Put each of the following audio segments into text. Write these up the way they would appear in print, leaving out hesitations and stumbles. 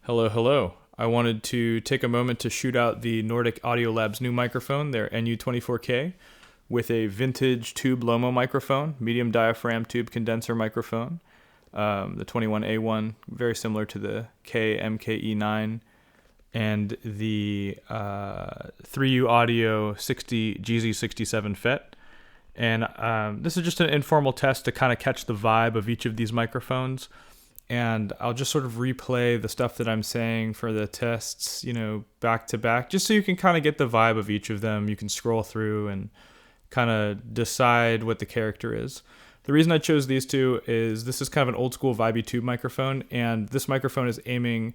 Hello, hello. I wanted to take a moment to shoot out the Nordic Audio Labs new microphone, their NU24K, with a vintage tube Lomo microphone, medium diaphragm tube condenser microphone. The 21A1, very similar to the MKE9, and the 3U Audio GZ67fet. And this is just an informal test to kind of catch the vibe of each of these microphones. And I'll just sort of replay the stuff that I'm saying for the tests, back to back, just so you can kind of get the vibe of each of them. You can scroll through and kind of decide what the character is. The reason I chose these two is this is kind of an old school vibey tube microphone, and this microphone is aiming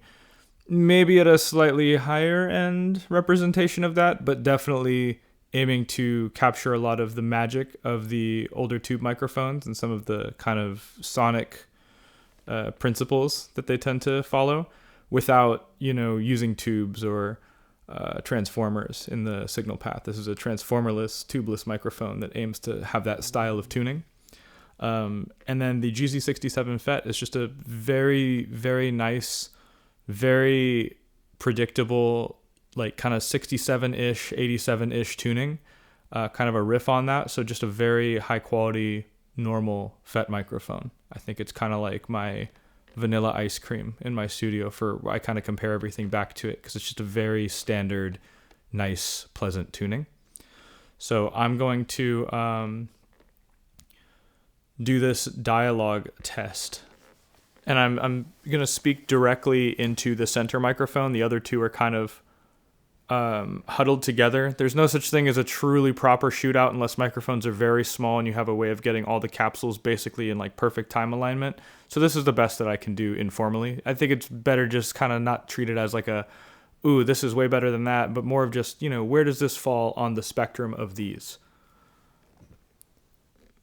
maybe at a slightly higher end representation of that, but definitely aiming to capture a lot of the magic of the older tube microphones and some of the kind of sonic principles that they tend to follow without, using tubes or transformers in the signal path. This is a transformerless, tubeless microphone that aims to have that style of tuning. And then the GZ67fet is just a very, very nice, very predictable, like kind of 67-ish, 87-ish tuning, kind of a riff on that. So just a very high quality, normal FET microphone. I think it's kind of like my vanilla ice cream in my studio I kind of compare everything back to it because it's just a very standard, nice, pleasant tuning. So I'm going to do this dialogue test. And I'm going to speak directly into the center microphone. The other two are kind of huddled together. There's no such thing as a truly proper shootout unless microphones are very small and you have a way of getting all the capsules basically in like perfect time alignment. So this is the best that I can do informally. I think it's better just kind of not treat it as like ooh, this is way better than that, but more of just, where does this fall on the spectrum of these?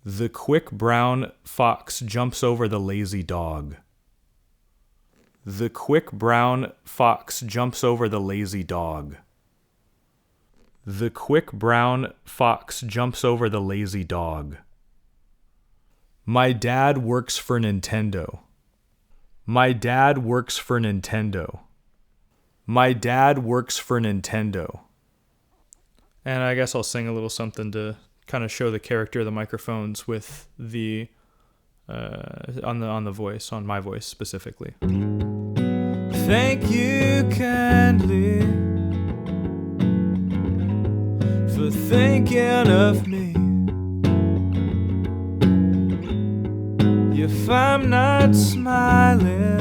The quick brown fox jumps over the lazy dog. The quick brown fox jumps over the lazy dog. The quick brown fox jumps over the lazy dog. My dad works for Nintendo. My dad works for Nintendo. My dad works for Nintendo. And I guess I'll sing a little something to kind of show the character of the microphones with the on the voice, on my voice specifically. Thank you kindly for thinking of me. If I'm not smiling,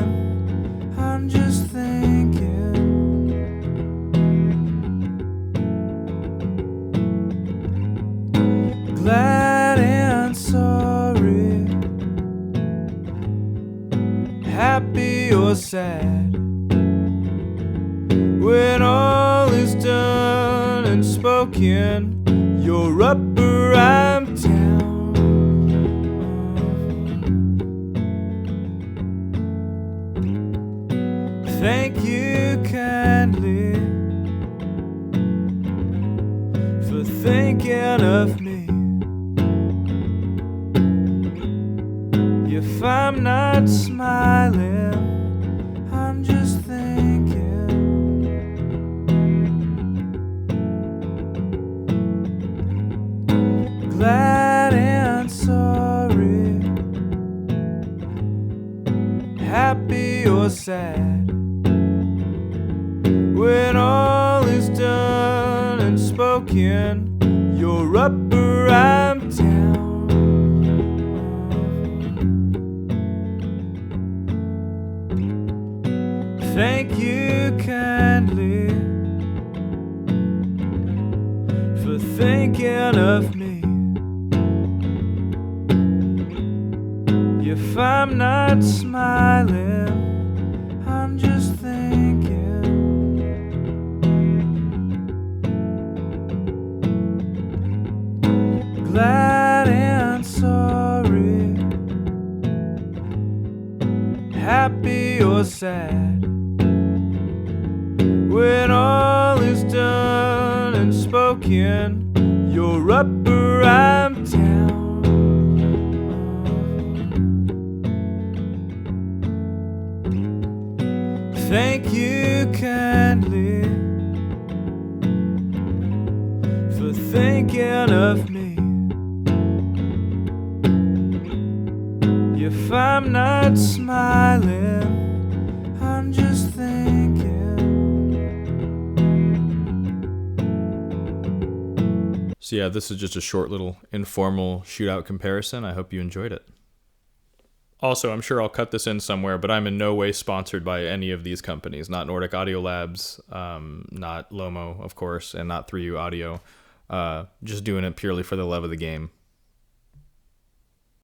I'm just thinking. Glad and sorry, happy or sad. When all is done and spoken, you're up or I'm down. Thank you kindly for thinking of me. If I'm not smiling, I'm just thinking. Glad and sorry, happy or sad. When all is done and spoken, you're up or I'm down. Thank you kindly for thinking of me. If I'm not smiling, I'm just thinking. Glad and sorry, happy or sad. When all is done and spoken, you're up or I'm down. Thank thank you kindly for thinking of me. If I'm not smiling, I'm just thinking. So yeah, this is just a short little informal Shootout comparison. I hope you enjoyed it. Also, I'm sure I'll cut this in somewhere, but I'm in no way sponsored by any of these companies. Not Nordic Audio Labs, not Lomo, of course, and not 3U Audio. Just doing it purely for the love of the game.